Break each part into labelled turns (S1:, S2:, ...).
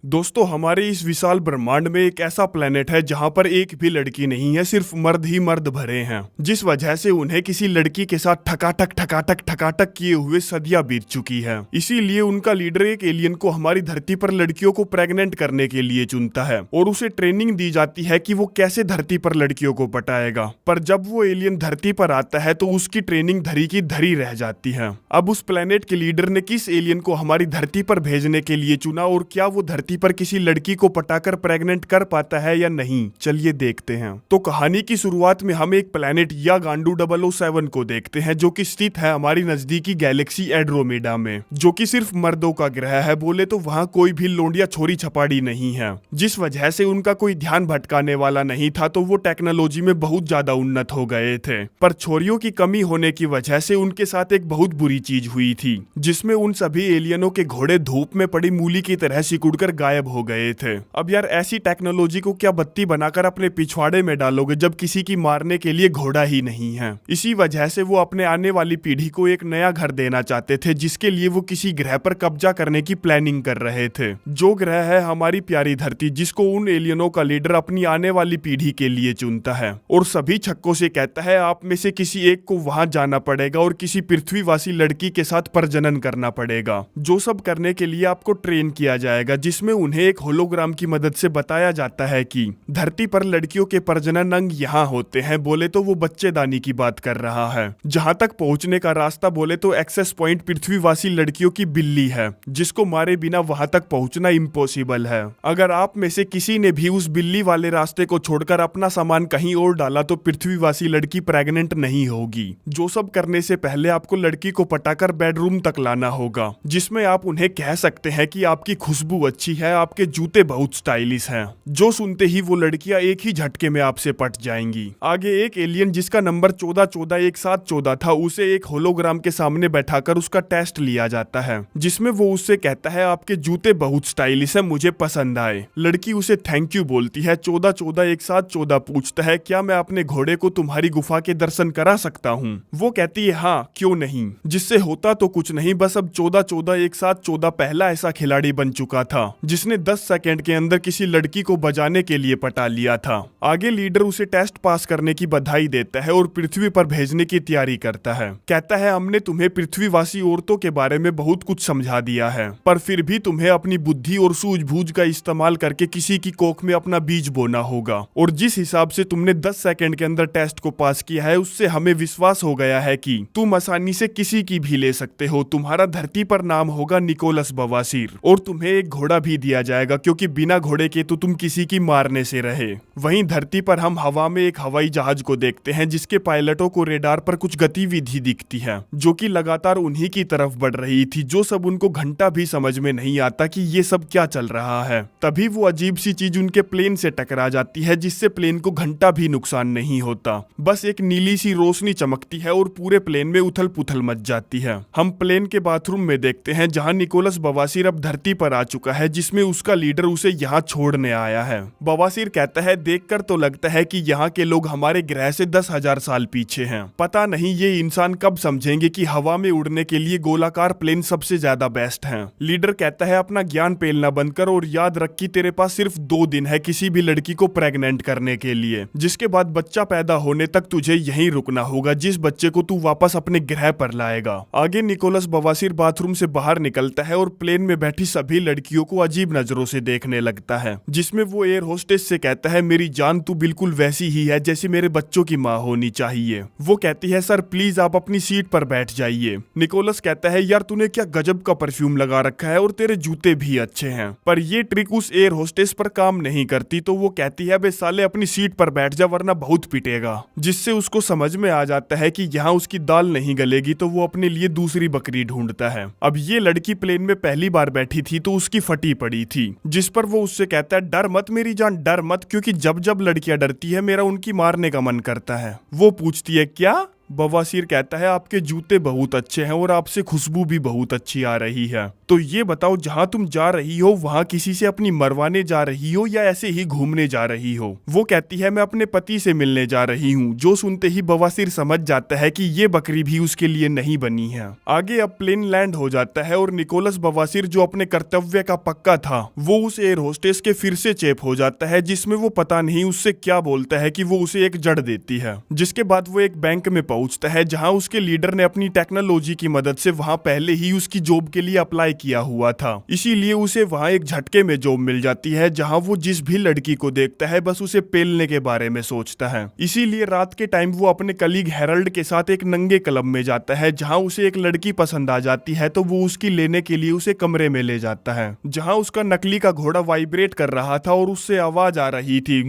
S1: दोस्तों, हमारे इस विशाल ब्रह्मांड में एक ऐसा प्लेनेट है जहां पर एक भी लड़की नहीं है, सिर्फ मर्द ही मर्द भरे हैं, जिस वजह से उन्हें किसी लड़की के साथ ठकाठक किए हुए सदियां बीत चुकी है। इसीलिए उनका लीडर एक एलियन को हमारी धरती पर लड़कियों को प्रेग्नेंट करने के लिए चुनता है और उसे ट्रेनिंग दी जाती है कि वो कैसे धरती पर लड़कियों को पटाएगा। पर जब वो एलियन धरती पर आता है तो उसकी ट्रेनिंग धरी की धरी रह जाती है। अब उस प्लेनेट के लीडर ने किस एलियन को हमारी धरती पर भेजने के लिए चुना और क्या वो धरती पर किसी लड़की को पटाकर प्रेग्नेंट कर पाता है या नहीं, चलिए देखते हैं। तो कहानी की शुरुआत में हम एक प्लेनेट या गांडू 007 को देखते हैं, जो कि स्थित है हमारी नजदीकी गैलेक्सी एंड्रोमेडा में, जो कि सिर्फ मर्दों का ग्रह है। बोले तो वहां कोई भी लोंडिया छोरी छपाड़ी नहीं है, जिस वजह से उनका कोई ध्यान भटकाने वाला नहीं था, तो वो टेक्नोलॉजी में बहुत ज्यादा उन्नत हो गए थे। पर छोरियों की कमी होने की वजह से उनके साथ एक बहुत बुरी चीज हुई थी, जिसमें उन सभी एलियनों के घोड़े धूप में पड़ी मूली की तरह सिकुड़कर गायब हो गए थे। अब यार, ऐसी टेक्नोलॉजी को क्या बत्ती बनाकर अपने पिछवाड़े में डालोगे जब किसी की मारने के लिए घोड़ा ही नहीं है। इसी वजह से वो अपने आने वाली पीढ़ी को एक नया घर देना चाहते थे, जिसके लिए वो किसी ग्रह पर कब्जा करने की प्लानिंग कर रहे थे, जो ग्रह है हमारी प्यारी धरती, जिसको उन एलियनों का लीडर अपनी आने वाली पीढ़ी के लिए चुनता है और सभी छक्कों से कहता है आप में से किसी एक को वहां जाना पड़ेगा और किसी पृथ्वीवासी लड़की के साथ प्रजनन करना पड़ेगा, जो सब करने के लिए आपको ट्रेन किया जाएगा, जिसमें उन्हें एक होलोग्राम की मदद से बताया जाता है कि धरती पर लड़कियों के प्रजनन अंग यहाँ होते हैं। बोले तो वो बच्चेदानी की बात कर रहा है। जहाँ तक पहुँचने का रास्ता बोले तो एक्सेस पॉइंट पृथ्वीवासी लड़कियों की बिल्ली है, जिसको मारे बिना वहां तक पहुँचना इम्पॉसिबल है। अगर आप में से किसी ने भी उस बिल्ली वाले रास्ते को छोड़कर अपना सामान कहीं और डाला तो पृथ्वीवासी लड़की प्रेग्नेंट नहीं होगी। जो सब करने से पहले आपको लड़की को पटाकर बेडरूम तक लाना होगा, जिसमें आप उन्हें कह सकते हैं कि आपकी खुशबू अच्छी है, आपके जूते बहुत स्टाइलिश हैं, जो सुनते ही वो लड़कियां एक ही झटके में आपसे पट जाएंगी। आगे एक एलियन जिसका नंबर 14141714 था, उसे एक होलोग्राम के सामने बैठाकर उसका टेस्ट लिया जाता है, जिसमें वो उससे कहता है आपके जूते बहुत स्टाइलिश है, मुझे पसंद आए। लड़की उसे थैंक यू बोलती है। 14141714 पूछता है क्या मैं अपने घोड़े को तुम्हारी गुफा के दर्शन करा सकता हूँ? वो कहती है हाँ, क्यों नहीं। जिससे होता तो कुछ नहीं, बस अब 14141714 पहला ऐसा खिलाड़ी बन चुका था जिसने 10 सेकंड के अंदर किसी लड़की को बजाने के लिए पटा लिया था। आगे लीडर उसे टेस्ट पास करने की बधाई देता है और पृथ्वी पर भेजने की तैयारी करता है। कहता है हमने तुम्हें पृथ्वीवासी औरतों के बारे में बहुत कुछ समझा दिया है, पर फिर भी तुम्हें अपनी बुद्धि और सूझबूझ का इस्तेमाल करके किसी की कोख में अपना बीज बोना होगा। और जिस हिसाब से तुमने 10 सेकंड के अंदर टेस्ट को पास किया है, उससे हमें विश्वास हो गया है कि तुम आसानी से किसी की भी ले सकते हो। तुम्हारा धरती पर नाम होगा निकोलस बवासीर और तुम्हें एक घोड़ा भी दिया जाएगा, क्योंकि बिना घोड़े के तो तुम किसी की मारने से रहे। वहीं धरती पर हम हवा में एक हवाई जहाज को देखते हैं, जिसके पायलटों को रेडार पर कुछ गतिविधि दिखती है, जो कि लगातार उन्हीं की तरफ बढ़ रही थी, जो सब उनको घंटा भी समझ में नहीं आता कि ये सब क्या चल रहा है। तभी वो अजीब सी चीज उनके प्लेन से टकरा जाती है, जिससे प्लेन को घंटा भी नुकसान नहीं होता। बस एक नीली सी रोशनी चमकती है और पूरे प्लेन में उथल पुथल मच जाती है। हम प्लेन के बाथरूम में देखते हैं, जहां निकोलस बवासीर अब धरती पर आ चुका है, जिसमें उसका लीडर उसे यहाँ छोड़ने आया है। बवासीर कहता है देखकर तो लगता है कि यहाँ के लोग हमारे ग्रह से 10,000 साल पीछे हैं। पता नहीं ये इंसान कब समझेंगे कि हवा में उड़ने के लिए गोलाकार प्लेन सबसे ज्यादा बेस्ट हैं। लीडर कहता है अपना ज्ञान पेलना बंद कर और याद रख कि तेरे पास सिर्फ 2 दिन है किसी भी लड़की को प्रेग्नेंट करने के लिए, जिसके बाद बच्चा पैदा होने तक तुझे यहीं रुकना होगा, जिस बच्चे को तू वापस अपने ग्रह पर लाएगा। आगे निकोलस बवासीर बाथरूम से बाहर निकलता है और प्लेन में बैठी सभी लड़कियों को अजीब नजरों से देखने लगता है, जिसमें वो एयर होस्टेस से कहता है मेरी जान तू बिल्कुल वैसी ही है जैसी मेरे बच्चों की माँ होनी चाहिए। वो कहती है सर प्लीज आप अपनी सीट पर बैठ जाइए। निकोलस कहता है यार तूने क्या गजब का परफ्यूम लगा रखा है और तेरे जूते भी अच्छे हैं। पर ये ट्रिक उस एयर होस्टेस पर काम नहीं करती, तो वो कहती है बे साले अपनी सीट पर बैठ जा वरना बहुत पिटेगा। जिससे उसको समझ में आ जाता है कि यहाँ उसकी दाल नहीं गलेगी, तो वो अपने लिए दूसरी बकरी ढूंढता है। अब ये लड़की प्लेन में पहली बार बैठी थी तो उसकी फटी पड़ी थी, जिस पर वो उससे कहता है डर मत मेरी जान, डर मत, क्योंकि जब जब लड़कियां डरती है मेरा उनकी मारने का मन करता है। वो पूछती है क्या? बवासीर कहता है आपके जूते बहुत अच्छे हैं और आपसे खुशबू भी बहुत अच्छी आ रही है। तो ये बताओ जहाँ तुम जा रही हो वहाँ किसी से अपनी मरवाने जा रही हो या ऐसे ही घूमने जा रही हो? वो कहती है मैं अपने पति से मिलने जा रही हूँ। जो सुनते ही बवासीर समझ जाता है कि ये बकरी भी उसके लिए नहीं बनी है। आगे अब प्लेन लैंड हो जाता है और निकोलस बवासीर जो अपने कर्तव्य का पक्का था वो उस एयर होस्टेस के फिर से चेप हो जाता है, जिसमें वो पता नहीं उससे क्या बोलता है कि वो उसे एक जड़ देती है। जिसके बाद वो एक बैंक में पहुंचता है जहां उसके लीडर ने अपनी टेक्नोलॉजी की मदद से वहां पहले ही उसकी जॉब के लिए अप्लाई किया हुआ था, इसीलिए उसे वहां एक झटके में जॉब मिल जाती है जहां वो जिस भी लड़की को देखता है बस उसे पेलने के बारे में सोचता है। इसीलिए रात के टाइम वो अपने कलीग हेरल्ड के साथ एक नंगे क्लब में जाता है जहां उसे एक लड़की पसंद आ जाती है, तो वो उसकी लेने के लिए उसे कमरे में ले जाता है जहां उसका नकली का घोड़ा वाइब्रेट कर रहा था और उससे आवाज आ रही थी।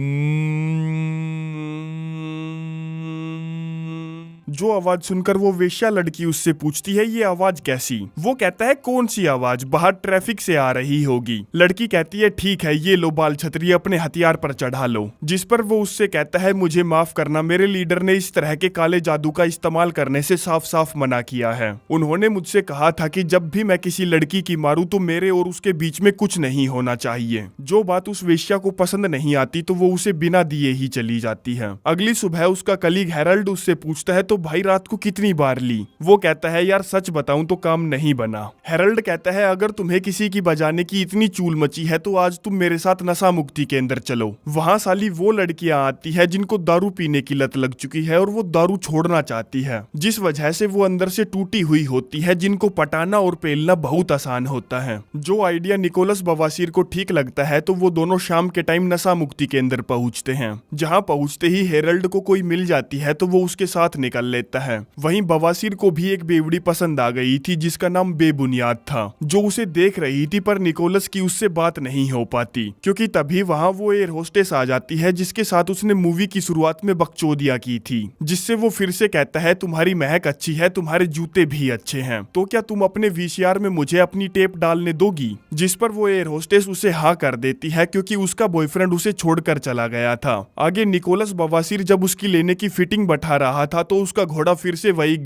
S1: जो आवाज सुनकर वो वेश्या लड़की उससे पूछती है ये आवाज कैसी? वो कहता है कौन सी आवाज, बाहर ट्रैफिक से आ रही होगी। लड़की कहती है ठीक है ये लो बाल छतरी अपने हथियार पर चढ़ा लो। जिस पर वो उससे कहता है मुझे माफ करना, मेरे लीडर ने इस तरह के काले जादू का इस्तेमाल करने से साफ साफ मना किया है। उन्होंने मुझसे कहा था कि जब भी मैं किसी लड़की की मारूं तो मेरे और उसके बीच में कुछ नहीं होना चाहिए। जो बात उस वेश्या को पसंद नहीं आती तो वो उसे बिना दिए ही चली जाती है। अगली सुबह उसका कलीग हेरल्ड उससे पूछता है तो भाई रात को कितनी बार ली? वो कहता है यार सच बताऊं तो काम नहीं बना। हेरल्ड कहता है अगर तुम्हें किसी की बजाने की इतनी चूल मची है तो आज तुम मेरे साथ नशा मुक्ति केंद्र चलो। वहां साली वो लड़कियां आती है जिनको दारू पीने की लत लग चुकी है और वो दारू छोड़ना चाहती है, जिस वजह से वो अंदर से टूटी हुई होती है, जिनको पटाना और पेलना बहुत आसान होता है। जो आइडिया निकोलस बवासीर को ठीक लगता है तो वो दोनों शाम के टाइम नशा मुक्ति केंद्र पहुंचते हैं। जहां पहुंचते ही हेरल्ड को कोई मिल जाती है तो वो उसके साथ निकल लेता है। वहीं बवासीर को भी एक बेवड़ी पसंद आ गई थी जिसका नाम बेबुनियाद था, जो उसे देख रही थी, पर निकोलस की उससे बात नहीं हो पाती क्योंकि तभी वहां वो एयर होस्टेस आ जाती है जिसके साथ उसने मूवी की शुरुआत में बकचोदियां की थी, जिससे वो फिर से कहता है तुम्हारी महक अच्छी है, तुम्हारे जूते भी अच्छे हैं, तो क्या तुम अपने वीसीआर में मुझे अपनी टेप डालने दोगी? जिस पर वो एयर होस्टेस उसे हाँ कर देती है क्योंकि उसका बॉयफ्रेंड उसे छोड़कर चला गया था। आगे निकोलस बवासीर जब उसकी लेने की फिटिंग बैठा रहा था तो उसका घोड़ा फिर से वही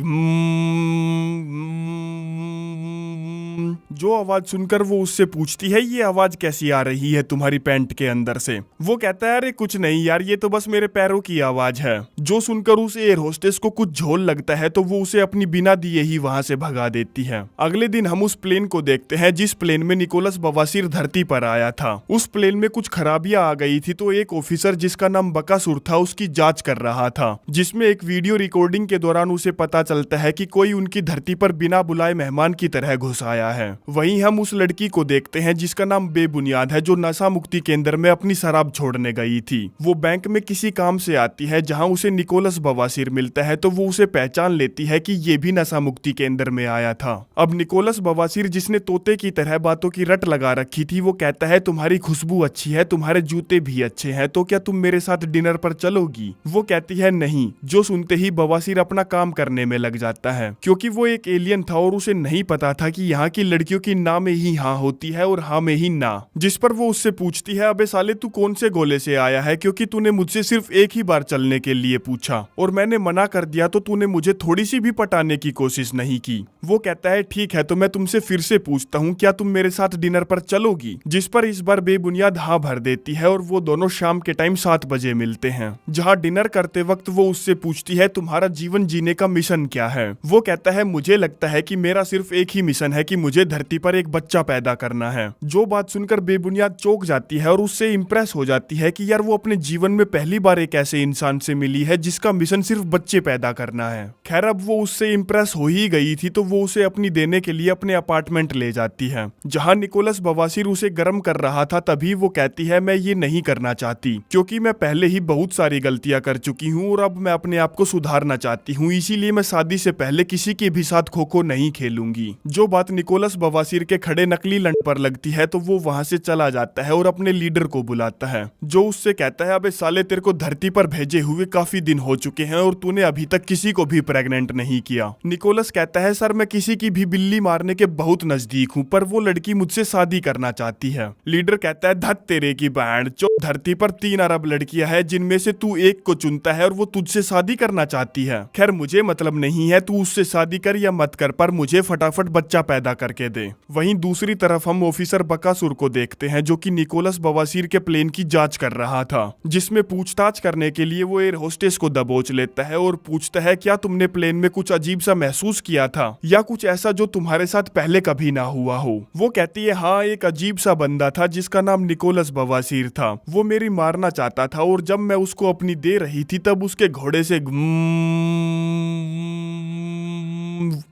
S1: जो आवाज सुनकर वो उससे पूछती है ये आवाज कैसी आ रही है तुम्हारी पैंट के अंदर से? वो कहता है अरे कुछ नहीं यार ये तो बस मेरे पैरों की आवाज है। जो सुनकर उस एयर होस्टेस को कुछ झोल लगता है तो वो उसे अपनी बिना दिए ही वहां से भगा देती है। अगले दिन हम उस प्लेन को देखते हैं जिस प्लेन में निकोलस बवासीर धरती पर आया था। उस प्लेन में कुछ खराबियां आ गई थी तो एक ऑफिसर जिसका नाम बकासुर था उसकी जांच कर रहा था, जिसमें एक वीडियो रिकॉर्डिंग के दौरान उसे पता चलता है कि कोई उनकी धरती पर बिना बुलाए मेहमान की तरह घुस आया है। वहीं हम उस लड़की को देखते हैं जिसका नाम बेबुनियाद है, जो नशा मुक्ति केंद्र में अपनी शराब छोड़ने गई थी। वो बैंक में किसी काम से आती है जहां उसे निकोलस बवासीर मिलता है तो वो उसे पहचान लेती है कि ये भी नशा मुक्ति केंद्र में आया था। अब निकोलस बवासीर जिसने तोते की तरह बातों की रट लगा रखी थी वो कहता है तुम्हारी खुशबू अच्छी है, तुम्हारे जूते भी अच्छे हैं, तो क्या तुम मेरे साथ डिनर पर चलोगी? वो कहती है नहीं। जो सुनते ही बवासीर अपना काम करने में लग जाता है क्योंकि वो एक एलियन था और उसे नहीं पता था कि यहाँ की लड़कियों की ना में ही हाँ होती है और हाँ में ही ना। जिस पर वो उससे पूछती है अबे साले तू कौन से गोले से आया है, क्योंकि तूने मुझसे सिर्फ एक ही बार चलने के लिए पूछा और मैंने मना कर दिया तो तूने मुझे थोड़ी सी भी पटाने की कोशिश नहीं की। वो कहता है ठीक है तो मैं तुमसे फिर से पूछता हूँ क्या तुम मेरे साथ डिनर पर चलोगी? जिस पर इस बार बेबुनियाद हाँ भर देती है और वो दोनों शाम के टाइम 7 बजे मिलते हैं। जहाँ डिनर करते वक्त वो उससे पूछती है तुम्हारा जीवन जीने का मिशन क्या है? वो कहता है मुझे लगता है कि मेरा सिर्फ एक ही मिशन है कि मुझे धरती पर एक बच्चा पैदा करना है। जो बात सुनकर बेबुनियाद चौंक जाती है और उससे इंप्रेस हो जाती है कि यार वो अपने जीवन में पहली बार एक ऐसे इंसान से मिली है जिसका मिशन सिर्फ बच्चे पैदा करना है। खैर अब वो उससे इंप्रेस हो ही गई थी तो वो उसे अपनी देने के लिए अपने अपार्टमेंट ले जाती है। जहाँ निकोलस बवासीर उसे गर्म कर रहा था तभी वो कहती है मैं ये नहीं करना चाहती क्योंकि मैं पहले ही बहुत सारी गलतियां कर चुकी हूँ और अब मैं अपने आप को सुधारना चाहती हूँ, इसीलिए मैं शादी से पहले किसी के भी साथ खो खो नहीं खेलूंगी। जो बात निकोलस बवासीर के खड़े नकली लंड पर लगती है तो वो वहां से चला जाता है और अपने लीडर को बुलाता है, जो उससे कहता है अबे साले तेरे को धरती पर भेजे हुए काफी दिन हो चुके हैं और तूने अभी तक किसी को भी प्रेग्नेंट नहीं किया। निकोलस कहता है सर मैं किसी की भी बिल्ली मारने के बहुत नजदीक हूँ, पर वो लड़की मुझसे शादी करना चाहती है। लीडर कहता है धत तेरे की बैंड चो, धरती पर 3 अरब लड़कियां हैं जिनमें से तू एक को चुनता है और वो तुझसे शादी करना चाहती है। खैर मुझे मतलब नहीं है तू उससे शादी कर या मत कर, पर मुझे फटाफट बच्चा पैदा करके दे। वहीं दूसरी तरफ हम ऑफिसर बकासुर को देखते हैं जो कि निकोलस बवासीर के प्लेन की जांच कर रहा था, जिसमें पूछताछ करने के लिए वो एयर होस्टेस को दबोच लेता है और पूछता है क्या तुमने प्लेन में कुछ अजीब सा महसूस किया था या कुछ ऐसा जो तुम्हारे साथ पहले कभी ना हुआ हो। वो कहती है हाँ एक अजीब सा बंदा था जिसका नाम निकोलस बवासीर था, वो मेरी मारना चाहता था और जब मैं उसको अपनी दे रही थी तब उसके घोड़े से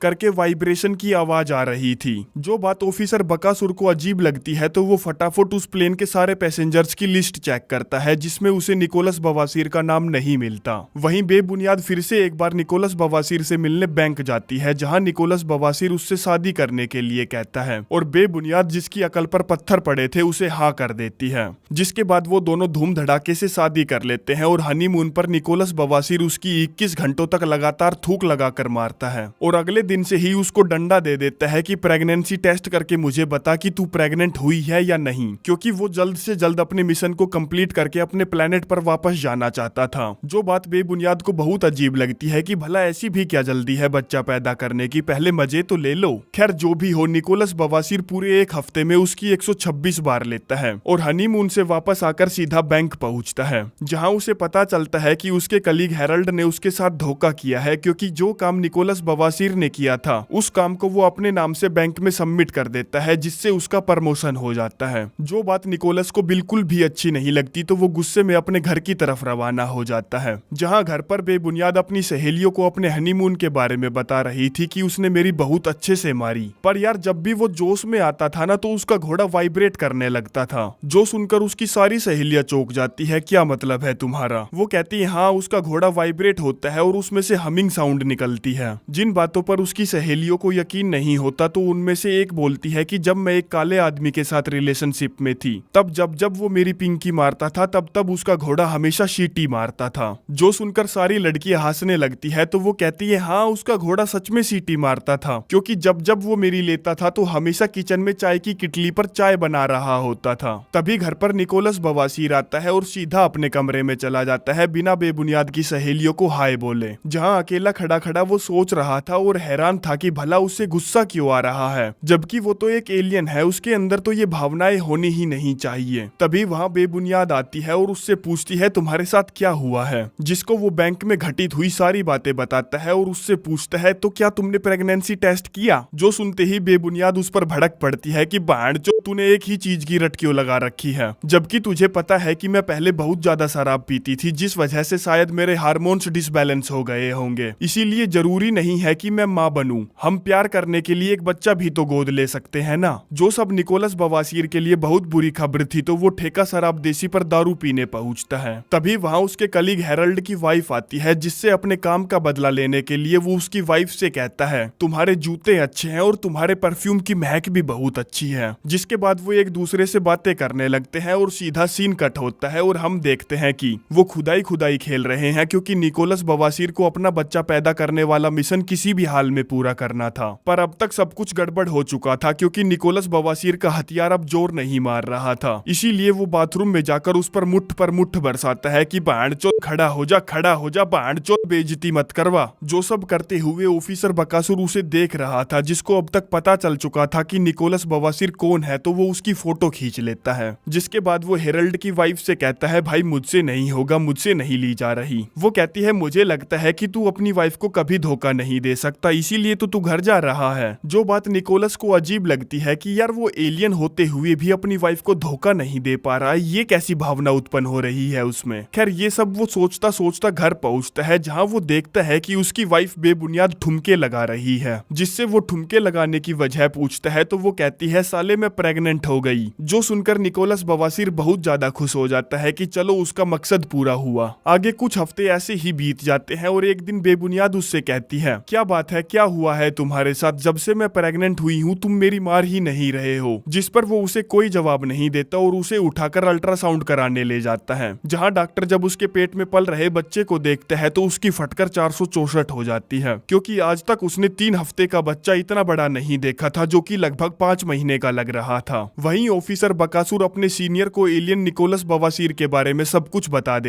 S1: करके वाइब्रेशन की आवाज आ रही थी। जो बात ऑफिसर बकासुर को अजीब लगती है तो वो फटाफट उस प्लेन के सारे पैसेंजर्स की लिस्ट चेक करता है जिसमें उसे निकोलस बवासीर का नाम नहीं मिलता। वहीं बेबुनियाद फिर से एक बार निकोलस बवासीर से मिलने बैंक जाती है जहां निकोलस बवासीर उससे शादी करने के लिए कहता है और बेबुनियाद जिसकी अकल पर पत्थर पड़े थे उसे हाँ कर देती है, जिसके बाद वो दोनों धूम धड़ाके से शादी कर लेते हैं और हनीमून पर निकोलस बवासीर उसकी 21 घंटों तक लगातार थूक लगाकर मारता है और अगले दिन से ही उसको डंडा दे देता है कि प्रेगनेंसी टेस्ट करके मुझे बता कि तू प्रेग्नेंट हुई है या नहीं, क्योंकि वो जल्द से जल्द अपने मिशन को कंप्लीट करके अपने प्लेनेट पर वापस जाना चाहता था। जो बात बेबुनियाद को बहुत अजीब लगती है कि भला ऐसी भी क्या जल्दी है बच्चा पैदा करने की, पहले मजे तो ले लो। खैर जो भी हो, निकोलस बवासीर पूरे एक हफ्ते में उसकी 126 बार लेता है और हनीमून से वापस आकर सीधा बैंक पहुंचता है, जहां उसे पता चलता है कि उसके कलीग हेरल्ड ने उसके साथ धोखा किया है, क्योंकि जो काम निकोलस बवासीर ने किया था उस काम को वो अपने नाम से बैंक में सबमिट कर देता है, जिससे उसका प्रमोशन हो जाता है। जो बात निकोलस को बिल्कुल भी अच्छी नहीं लगती तो वो गुस्से में अपने घर की तरफ रवाना हो जाता है, जहां घर पर बेबुनियाद अपनी सहेलियों को अपने हनीमून के बारे में बता रही थी कि उसने मेरी बहुत अच्छे से मारी, पर यार जब भी वो जोश में आता था ना तो उसका घोड़ा वाइब्रेट करने लगता था, जो सुनकर उसकी सारी सहेलियां चौंक जाती है। क्या मतलब है तुम्हारा? वो कहती है हाँ उसका घोड़ा वाइब्रेट होता है और उसमें से हमिंग साउंड निकलती है। जिन बातों पर उसकी सहेलियों को यकीन नहीं होता तो उनमें से एक बोलती है कि जब मैं एक काले आदमी के साथ रिलेशनशिप में थी तब जब वो मेरी पिंकी मारता था तब उसका घोड़ा हमेशा शीटी मारता था। जो सुनकर सारी लड़कियां हंसने लगती है तो वो कहती है हाँ उसका घोड़ा सच में सीटी मारता था, क्योंकि जब वो मेरी लेता था तो हमेशा किचन में चाय की किटली पर चाय बना रहा होता था। तभी घर पर निकोलस बवासीर आता है और सीधा अपने कमरे में चला जाता है बिना बेबुनियाद की सहेलियों को हाय बोले, जहां अकेला खड़ा खड़ा वो सोच रहा था और हैरान था कि भला उससे गुस्सा क्यों आ रहा है, जबकि वो तो एक एलियन है, उसके अंदर तो ये भावनाएं होनी ही नहीं चाहिए। तभी वहां बेबुनियाद आती है और उससे पूछती है तुम्हारे साथ क्या हुआ है, जिसको वो बैंक में घटित हुई सारी बातें बताता है और उससे पूछता है तो क्या तुमने प्रेगनेंसी टेस्ट किया। जो सुनते ही बेबुनियाद उस पर भड़क पड़ती है कि बाढ़ जो तूने एक ही चीज की रट क्यों लगा रखी है, जबकि तुझे पता है कि मैं पहले बहुत ज्यादा शराब पीती थी जिस वजह से शायद मेरे हार्मोन्स डिसबैलेंस हो गए होंगे, इसीलिए जरूरी नहीं है कि मैं माँ बनूं, हम प्यार करने के लिए एक बच्चा भी तो गोद ले सकते हैं ना। जो सब निकोलस बवासीर के लिए बहुत बुरी खबर थी तो वो ठेका शराब देसी पर दारू पीने पहुंचता है। तभी वहां उसके कलीग हेरल्ड की वाइफ आती है, जिससे अपने काम का बदला लेने के लिए वो उसकी वाइफ से कहता है तुम्हारे जूते अच्छे हैं और तुम्हारे परफ्यूम की महक भी बहुत अच्छी है। जिसके बाद वो एक दूसरे से बातें करने लगते हैं और सीधा सीन कट होता है और हम देखते हैं कि वो खुदाई खेल रहे हैं, क्योंकि निकोलस बवासीर को अपना बच्चा पैदा करने वाला मिशन किसी भी हाल में पूरा करना था, पर अब तक सब कुछ गड़बड़ हो चुका था, क्योंकि निकोलस बवासीर का हथियार अब जोर नहीं मार रहा था। इसीलिए वो बाथरूम में जाकर उस पर मुट्ठ बरसाता है कि बाणचोद खड़ा हो जा बाणचोद, बेइज्जती मत करवा। जो सब करते हुए ऑफिसर बकासुर उसे देख रहा था, जिसको अब तक पता चल चुका था कि निकोलस बवासीर कौन है, तो वो उसकी फोटो खींच लेता है। जिसके बाद वो हेरल्ड की वाइफ से कहता है भाई मुझसे नहीं होगा, मुझसे नहीं ली जा रही। वो कहती है मुझे लगता है कि तू अपनी वाइफ को कभी धोखा नहीं दे सकता, इसीलिए तो तू घर जा रहा है। जो बात निकोलस को अजीब लगती है कि यार वो एलियन होते हुए भी अपनी वाइफ को धोखा नहीं दे पा रहा है, ये कैसी भावना उत्पन्न हो रही है उसमें। खैर ये सब वो सोचता सोचता घर पहुंचता है, जहां वो देखता है कि उसकी वाइफ बेबुनियाद ठुमके लगा रही है। जिससे वो ठुमके लगाने की वजह पूछता है तो वो कहती है साले मैं प्रेग्नेंट हो गई। जो सुनकर निकोलस बवासीर बहुत ज्यादा खुश हो जाता है कि चलो उसका मकसद पूरा हुआ। आगे कुछ हफ्ते ऐसे ही बीत जाते हैं और एक दिन बेबुनियाद उससे कहती है, क्या बात है, क्या हुआ है तुम्हारे साथ? जब से मैं प्रेग्नेंट हुई हूँ तुम मेरी मार ही नहीं रहे हो। जिस पर वो उसे कोई जवाब नहीं देता और उसे उठाकर अल्ट्रासाउंड कराने ले जाता है, जहाँ डॉक्टर जब उसके पेट में पल रहे बच्चे को देखता है तो उसकी फटकर 464 हो जाती है, क्योंकि आज तक उसने 3 हफ्ते का बच्चा इतना बड़ा नहीं देखा था, जो कि लगभग 5 महीने का लग रहा था। वहीं ऑफिसर बकासुर अपने सीनियर को एलियन निकोलस बवासीर के बारे में सब कुछ बता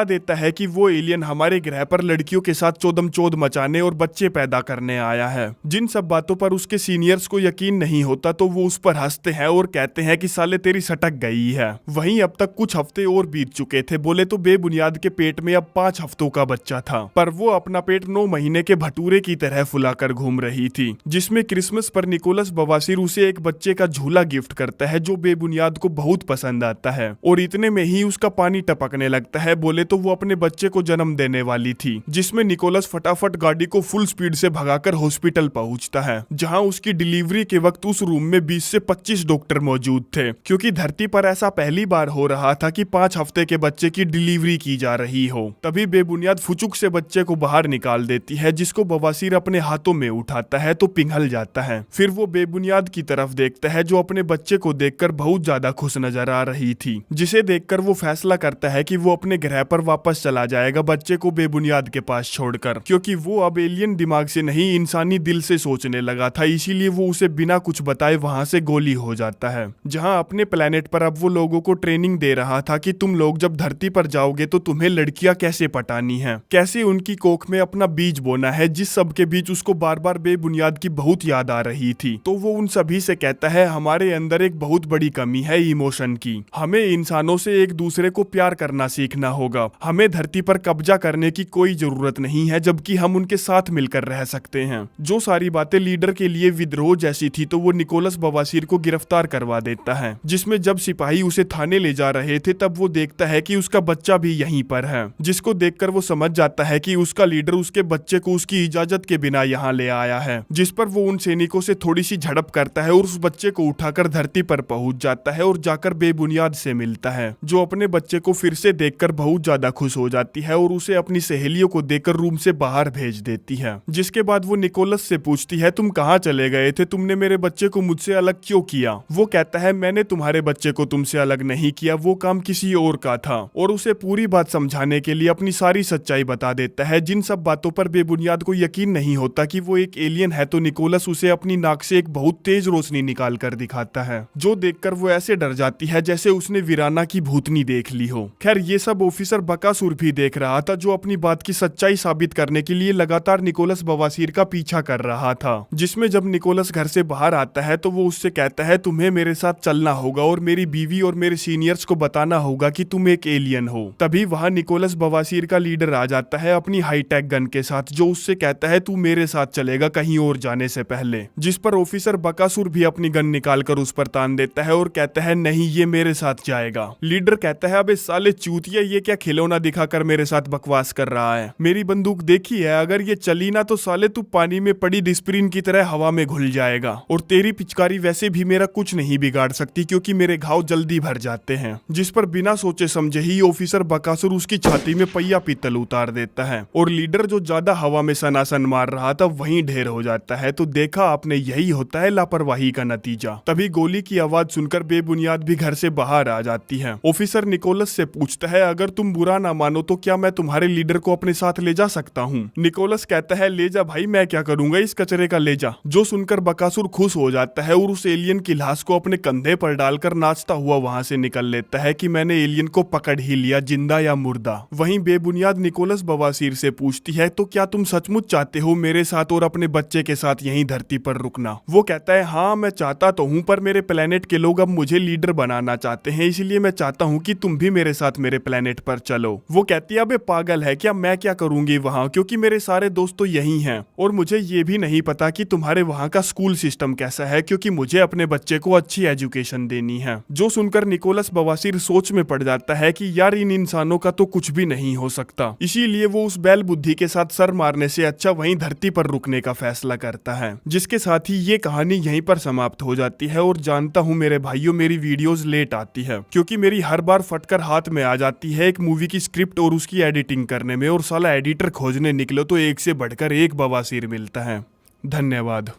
S1: देता है कि वो एलियन हमारे ग्रह पर लड़कियों के साथ चोदम चोद मचाने और बच्चे पैदा करने आया है। जिन सब बातों पर उसके सीनियर्स को यकीन नहीं होता तो वो उस पर हंसते हैं और कहते हैं कि साले तेरी सटक गई है। वहीं अब तक कुछ हफ्ते और बीत चुके थे। बोले तो बेबुनियाद के पेट में अब 5 हफ्तों का बच्चा था, पर वो अपना पेट 9 महीने के भटूरे की तरह फुलाकर घूम रही थी, जिसमें क्रिसमस पर निकोलस बवासीर उसे एक बच्चे का झूला गिफ्ट करता है जो बेबुनियाद को बहुत पसंद आता है, और इतने में ही उसका पानी टपकने लगता है। बोले तो वो अपने बच्चे को जन्म देने वाली थी, जिसमें निकोलस फटाफट गाड़ी को फुल स्पीड से भगाकर हॉस्पिटल पहुंचता है, जहां उसकी डिलीवरी के वक्त उस रूम में 20 से 25 डॉक्टर मौजूद थे, क्योंकि धरती पर ऐसा पहली बार हो रहा था कि 5 हफ्ते के बच्चे की डिलीवरी की जा रही हो। तभी बेबुनियाद फुचुक से बच्चे को बाहर निकाल देती है, जिसको बवासीर अपने हाथों में उठाता है तो पिघल जाता है। फिर वो बेबुनियाद की तरफ देखता है जो अपने बच्चे को देखकर बहुत ज्यादा खुश नजर आ रही थी, जिसे देखकर वो फैसला करता है कि वो अपने ग्रह पर वापस चला जाएगा बच्चे को बेबुनियाद के पास छोड़कर, क्योंकि वो अब एलियन दिमाग से नहीं इंसानी दिल से सोचने लगा था। इसीलिए वो उसे बिना कुछ बताए वहां से गोली हो जाता है, जहां अपने प्लेनेट पर अब वो लोगों को ट्रेनिंग दे रहा था कि तुम लोग जब धरती पर जाओगे तो तुम्हें लड़कियां कैसे पटानी है, कैसे उनकी कोख में अपना बीज बोना है, जिस सब के बीच उसको बार बार बेबुनियाद की बहुत याद आ रही थी। तो वो उन सभी से कहता है, हमारे अंदर एक बहुत बड़ी कमी है इमोशन की। हमें इंसानों से एक दूसरे को प्यार करना सीखना होगा। हमें धरती पर कब्जा करने की कोई जरूरत नहीं है, जबकि हम उनके साथ मिलकर रह सकते हैं। जो सारी बातें लीडर के लिए विद्रोह जैसी थी, तो वो निकोलस बवासीर को गिरफ्तार करवा देता है, जिसमें जब सिपाही उसे थाने ले जा रहे थे तब वो देखता है कि उसका बच्चा भी यहीं पर है, जिसको देखकर वो समझ जाता है कि उसका लीडर उसके बच्चे को उसकी इजाजत के बिना यहाँ ले आया है। जिस पर वो उन सैनिकों से थोड़ी सी झड़प करता है और उस बच्चे को उठाकर धरती पर पहुंच जाता है और जाकर बेबुनियाद से मिलता है, जो अपने बच्चे को फिर से देखकर बहुत ज्यादा खुश हो जाती है और उसे अपनी सहेलियों को देकर रूम से बाहर भेज देती है। जिसके बाद वो निकोलस से पूछती है, तुम कहाँ चले गए थे? तुमने मेरे बच्चे को मुझसे अलग क्यों किया? वो कहता है, मैंने तुम्हारे बच्चे को तुमसे अलग नहीं किया, वो काम किसी और का था, और उसे पूरी बात समझाने के लिए अपनी सारी सच्चाई बता देता है। जिन सब बातों पर बेबुनियाद को यकीन नहीं होता कि वो एक एलियन है, तो निकोलस उसे अपनी नाक से एक बहुत तेज रोशनी निकाल कर दिखाता है, जो देखकर वो ऐसे डर जाती है जैसे उसने वीराना की भूतनी देख ली हो। खैर ये सब ऑफिसर बकासुर भी देख रहा था, जो अपनी बात की सच्चाई साबित करने के लिए लगातार निकोलस बवासीर का पीछा कर रहा था। जिसमें जब निकोलस घर से बाहर आता है तो वो उससे कहता है, तुम्हें मेरे साथ चलना होगा और मेरी बीवी और मेरे सीनियर्स को बताना होगा कि तुम एक एलियन हो। तभी वहां निकोलस बवासीर का लीडर आ जाता है अपनी हाईटेक गन के साथ, जो उससे कहता है, तू मेरे साथ चलेगा कहीं और जाने से पहले। जिस पर ऑफिसर बकासुर भी अपनी गन निकालकर उस पर तान देता है और कहता है, नहीं ये मेरे साथ जाएगा। लीडर कहता है, अबे साले चूतिया, ये क्या खिलौना दिखाकर मेरे साथ बकवास कर रहा है? मेरी बंदूक देखी है, अगर ये चली ना तो साले तू पानी में पड़ी डिस्प्रिन की तरह हवा में घुल जाएगा, और तेरी पिचकारी वैसे भी मेरा कुछ नहीं बिगाड़ सकती क्योंकि मेरे घाव जल्दी भर जाते हैं। जिस पर बिना सोचे समझे ही ऑफिसर बकासुर उसकी छाती में पहिया पीतल उतार देता है, और लीडर जो ज्यादा हवा में सनासन मार रहा था वहीं ढेर हो जाता है। तो देखा आपने, यही होता है लापरवाही का नतीजा। तभी गोली की आवाज सुनकर बेबुनियाद भी घर से बाहर आ जाती है। ऑफिसर निकोलस से पूछता है, अगर तुम बुरा ना मानो तो क्या मैं तुम्हारे लीडर को अपने साथ ले जा सकता हूँ? निकोलस कहता है, ले जा भाई, मैं क्या करूंगा इस कचरे का, ले जा। जो सुनकर बकासुर खुश हो जाता है और उस एलियन की लाश को अपने कंधे पर डालकर नाचता हुआ वहां से निकल लेता है कि मैंने एलियन को पकड़ ही लिया, जिंदा या मुर्दा। वहीं बेबुनियाद निकोलस बवासीर से पूछती है, तो क्या तुम सचमुच चाहते हो मेरे साथ और अपने बच्चे के साथ यहीं धरती पर रुकना? वो कहता है, हाँ मैं चाहता तो हूँ, पर मेरे प्लेनेट के लोग अब मुझे लीडर बनाना चाहते हैं, इसलिए मैं चाहता हूँ कि तुम भी मेरे साथ मेरे प्लेनेट पर चलो। वो कहती है, अबे पागल है क्या, मैं क्या करूंगी वहाँ, क्योंकि मेरे सारे दोस्त तो यही हैं, और मुझे ये भी नहीं पता कि तुम्हारे वहाँ का स्कूल सिस्टम कैसा है, क्योंकि मुझे अपने बच्चे को अच्छी एजुकेशन देनी है। जो सुनकर निकोलस बवासीर सोच में पड़ जाता है कि यार इन इंसानों का तो कुछ भी नहीं हो सकता, इसीलिए वो उस बैल बुद्धि के साथ सर मारने से अच्छा वहीं धरती पर रुकने का फैसला करता है। जिसके साथ ही ये कहानी यहीं पर समाप्त हो जाती जाती है और जानता हूँ मेरे भाइयों मेरी वीडियोस लेट आती है क्योंकि मेरी हर बार फटकर हाथ में आ जाती है एक मूवी की स्क्रिप्ट और उसकी एडिटिंग करने में, और साला एडिटर खोजने निकलो तो एक से बढ़कर एक बवासीर मिलता है। धन्यवाद।